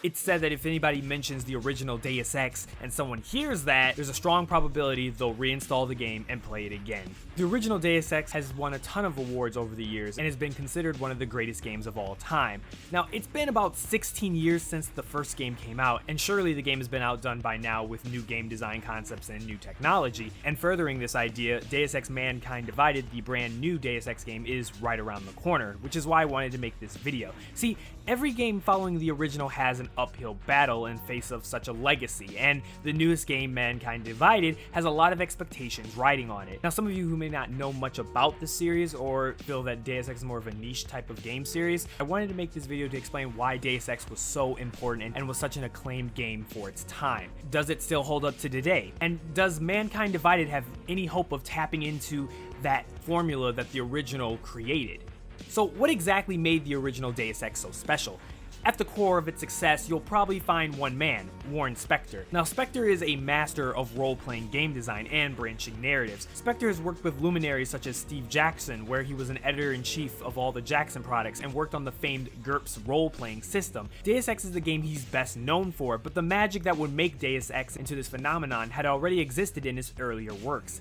It's said that if anybody mentions the original Deus Ex and someone hears that, there's a strong probability they'll reinstall the game and play it again. The original Deus Ex has won a ton of awards over the years and has been considered one of the greatest games of all time. Now, it's been about 16 years since the first game came out, and surely the game has been outdone by now with new game design concepts and new technology. And furthering this idea, Deus Ex Mankind Divided, the brand new Deus Ex game, is right around the corner, which is why I wanted to make this video. See, every game following the original has an uphill battle in face of such a legacy, and the newest game, Mankind Divided, has a lot of expectations riding on it. Now, some of you who may not know much about the series or feel that Deus Ex is more of a niche type of game series, I wanted to make this video to explain why Deus Ex was so important and was such an acclaimed game for its time. Does it still hold up to today? And does Mankind Divided have any hope of tapping into that formula that the original created? So what exactly made the original Deus Ex so special? At the core of its success, you'll probably find one man, Warren Spector. Now, Spector is a master of role-playing game design and branching narratives. Spector has worked with luminaries such as Steve Jackson, where he was an editor-in-chief of all the Jackson products and worked on the famed GURPS role-playing system. Deus Ex is the game he's best known for, but the magic that would make Deus Ex into this phenomenon had already existed in his earlier works.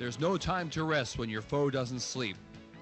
There's no time to rest when your foe doesn't sleep.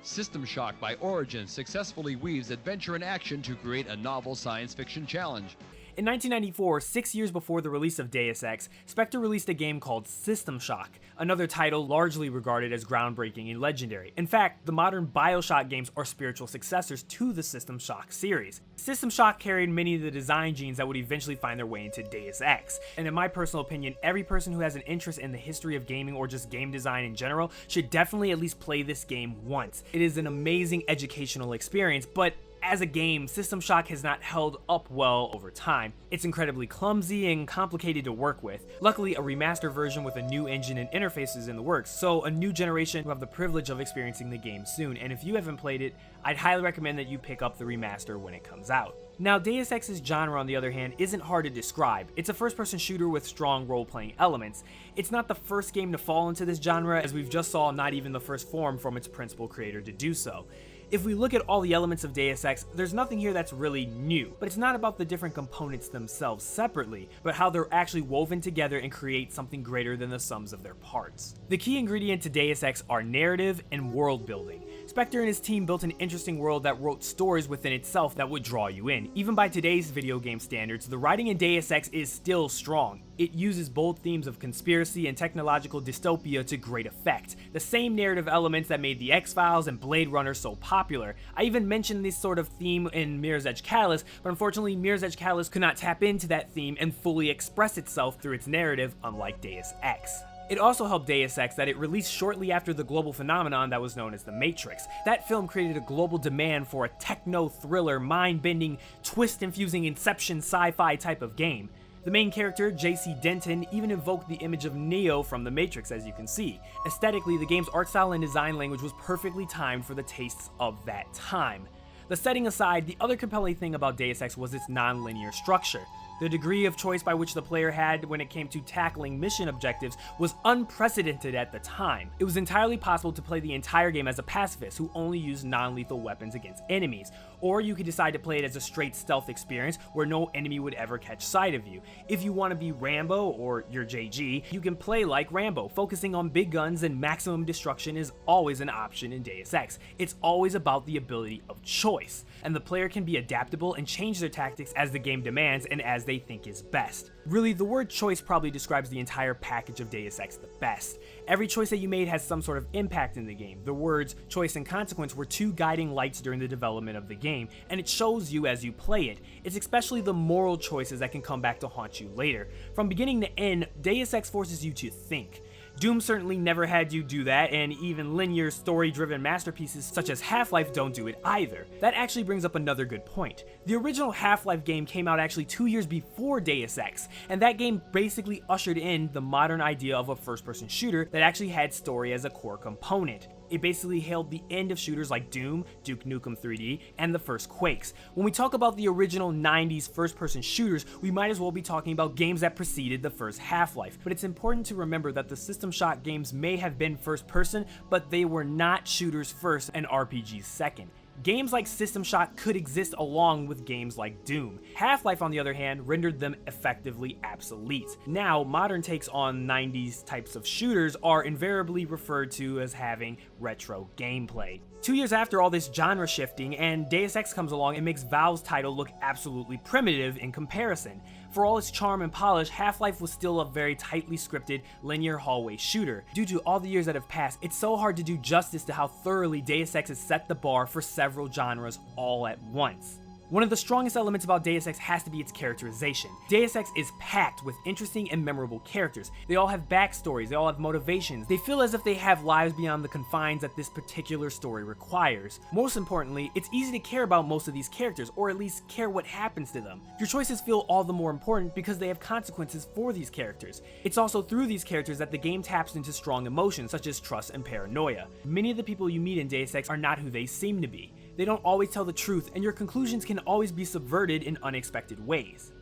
System Shock by Origin successfully weaves adventure and action to create a novel science fiction challenge. In 1994, 6 years before the release of Deus Ex, Spector released a game called System Shock, another title largely regarded as groundbreaking and legendary. In fact, the modern BioShock games are spiritual successors to the System Shock series. System Shock carried many of the design genes that would eventually find their way into Deus Ex. And in my personal opinion, every person who has an interest in the history of gaming or just game design in general should definitely at least play this game once. It is an amazing educational experience, but as a game, System Shock has not held up well over time. It's incredibly clumsy and complicated to work with. Luckily, a remastered version with a new engine and interface is in the works, so a new generation will have the privilege of experiencing the game soon, and if you haven't played it, I'd highly recommend that you pick up the remaster when it comes out. Now, Deus Ex's genre, on the other hand, isn't hard to describe. It's a first-person shooter with strong role-playing elements. It's not the first game to fall into this genre, as we've just saw not even the first form from its principal creator to do so. If we look at all the elements of Deus Ex, there's nothing here that's really new, but it's not about the different components themselves separately, but how they're actually woven together and create something greater than the sums of their parts. The key ingredient to Deus Ex are narrative and world building. Spector and his team built an interesting world that wrote stories within itself that would draw you in. Even by today's video game standards, the writing in Deus Ex is still strong. It uses bold themes of conspiracy and technological dystopia to great effect, the same narrative elements that made the X-Files and Blade Runner so popular. I even mentioned this sort of theme in Mirror's Edge Catalyst, but unfortunately Mirror's Edge Catalyst could not tap into that theme and fully express itself through its narrative, unlike Deus Ex. It also helped Deus Ex that it released shortly after the global phenomenon that was known as The Matrix. That film created a global demand for a techno-thriller, mind-bending, twist-infusing Inception sci-fi type of game. The main character, J.C. Denton, even evoked the image of Neo from The Matrix, as you can see. Aesthetically, the game's art style and design language was perfectly timed for the tastes of that time. The setting aside, the other compelling thing about Deus Ex was its nonlinear structure. The degree of choice by which the player had when it came to tackling mission objectives was unprecedented at the time. It was entirely possible to play the entire game as a pacifist who only used non-lethal weapons against enemies, or you could decide to play it as a straight stealth experience where no enemy would ever catch sight of you. If you want to be Rambo or your JG, you can play like Rambo. Focusing on big guns and maximum destruction is always an option in Deus Ex. It's always about the ability of choice, and the player can be adaptable and change their tactics as the game demands and as they think is best. Really, the word choice probably describes the entire package of Deus Ex the best. Every choice that you made has some sort of impact in the game. The words choice and consequence were two guiding lights during the development of the game, and it shows you as you play it. It's especially the moral choices that can come back to haunt you later. From beginning to end, Deus Ex forces you to think. Doom certainly never had you do that, and even linear story-driven masterpieces such as Half-Life don't do it either. That actually brings up another good point. The original Half-Life game came out actually 2 years before Deus Ex, and that game basically ushered in the modern idea of a first-person shooter that actually had story as a core component. It basically hailed the end of shooters like Doom, Duke Nukem 3D, and the first Quakes. When we talk about the original 90s first-person shooters, we might as well be talking about games that preceded the first Half-Life. But it's important to remember that the System Shock games may have been first-person, but they were not shooters first and RPGs second. Games like System Shock could exist along with games like Doom. Half-Life, on the other hand, rendered them effectively obsolete. Now, modern takes on 90s types of shooters are invariably referred to as having retro gameplay. 2 years after all this genre shifting, and Deus Ex comes along and makes Valve's title look absolutely primitive in comparison. For all its charm and polish, Half-Life was still a very tightly scripted, linear hallway shooter. Due to all the years that have passed, it's so hard to do justice to how thoroughly Deus Ex has set the bar for several genres all at once. One of the strongest elements about Deus Ex has to be its characterization. Deus Ex is packed with interesting and memorable characters. They all have backstories, they all have motivations. They feel as if they have lives beyond the confines that this particular story requires. Most importantly, it's easy to care about most of these characters, or at least care what happens to them. Your choices feel all the more important because they have consequences for these characters. It's also through these characters that the game taps into strong emotions such as trust and paranoia. Many of the people you meet in Deus Ex are not who they seem to be. They don't always tell the truth, and your conclusions can always be subverted in unexpected ways.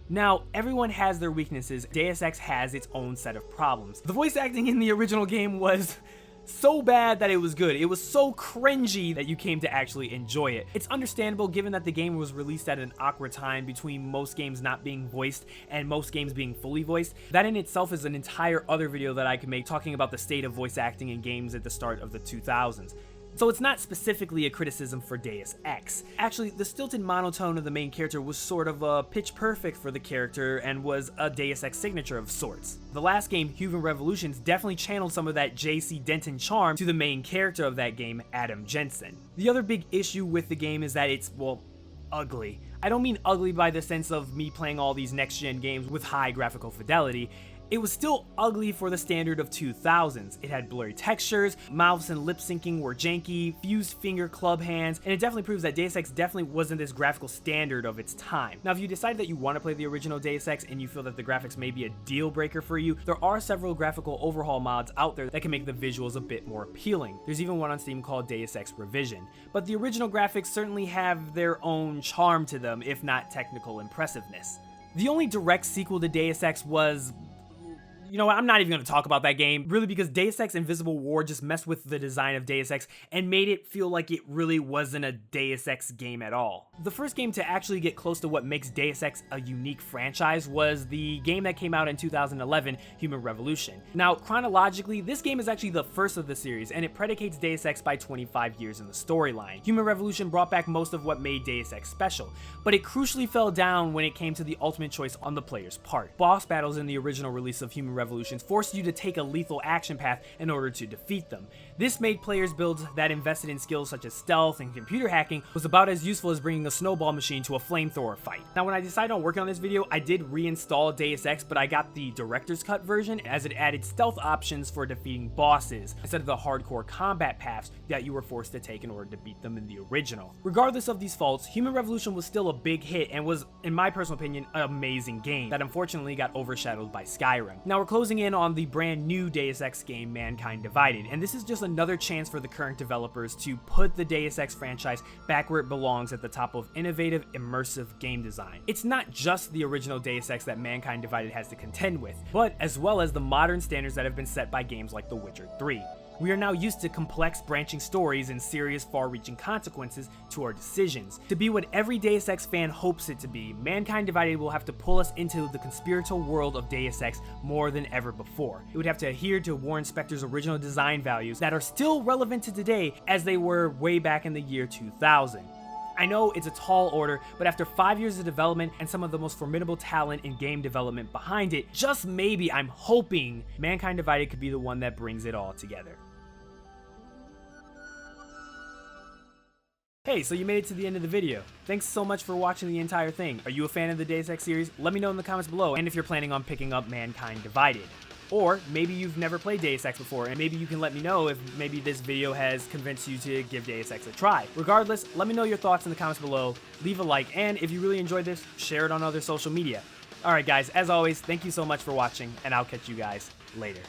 Now, everyone has their weaknesses. Deus Ex has its own set of problems. The voice acting in the original game was so bad that it was good. It was so cringy that you came to actually enjoy it. It's understandable given that the game was released at an awkward time between most games not being voiced and most games being fully voiced. That in itself is an entire other video that I could make talking about the state of voice acting in games at the start of the 2000s. So it's not specifically a criticism for Deus Ex. Actually, the stilted monotone of the main character was sort of pitch perfect for the character and was a Deus Ex signature of sorts. The last game, Human Revolutions, definitely channeled some of that J.C. Denton charm to the main character of that game, Adam Jensen. The other big issue with the game is that it's, well, ugly. I don't mean ugly by the sense of me playing all these next-gen games with high graphical fidelity. It was still ugly for the standard of 2000s. It had blurry textures, mouths and lip syncing were janky, fused finger club hands, and it definitely proves that Deus Ex definitely wasn't this graphical standard of its time. Now, if you decide that you want to play the original Deus Ex and you feel that the graphics may be a deal breaker for you, there are several graphical overhaul mods out there that can make the visuals a bit more appealing. There's even one on Steam called Deus Ex Revision. But the original graphics certainly have their own charm to them, if not technical impressiveness. The only direct sequel to Deus Ex was, you know what, I'm not even going to talk about that game, really, because Deus Ex Invisible War just messed with the design of Deus Ex and made it feel like it really wasn't a Deus Ex game at all. The first game to actually get close to what makes Deus Ex a unique franchise was the game that came out in 2011, Human Revolution. Now, chronologically, this game is actually the first of the series, and it predicates Deus Ex by 25 years in the storyline. Human Revolution brought back most of what made Deus Ex special, but it crucially fell down when it came to the ultimate choice on the player's part. Boss battles in the original release of Human Revolutions forced you to take a lethal action path in order to defeat them. This made players' builds that invested in skills such as stealth and computer hacking was about as useful as bringing a snowball machine to a flamethrower fight. Now, when I decided on working on this video, I did reinstall Deus Ex, but I got the director's cut version as it added stealth options for defeating bosses instead of the hardcore combat paths that you were forced to take in order to beat them in the original. Regardless of these faults, Human Revolution was still a big hit and was, in my personal opinion, an amazing game that unfortunately got overshadowed by Skyrim. Now, we're closing in on the brand new Deus Ex game, Mankind Divided, and this is just another chance for the current developers to put the Deus Ex franchise back where it belongs at the top of innovative, immersive game design. It's not just the original Deus Ex that Mankind Divided has to contend with, but as well as the modern standards that have been set by games like The Witcher 3. We are now used to complex branching stories and serious far-reaching consequences to our decisions. To be what every Deus Ex fan hopes it to be, Mankind Divided will have to pull us into the conspiratorial world of Deus Ex more than ever before. It would have to adhere to Warren Spector's original design values that are still relevant to today as they were way back in the year 2000. I know it's a tall order, but after 5 years of development and some of the most formidable talent in game development behind it, just maybe I'm hoping Mankind Divided could be the one that brings it all together. Hey, so you made it to the end of the video. Thanks so much for watching the entire thing. Are you a fan of the Deus Ex series? Let me know in the comments below, and if you're planning on picking up Mankind Divided. Or maybe you've never played Deus Ex before, and maybe you can let me know if maybe this video has convinced you to give Deus Ex a try. Regardless, let me know your thoughts in the comments below, leave a like, and if you really enjoyed this, share it on other social media. Alright guys, as always, thank you so much for watching, and I'll catch you guys later.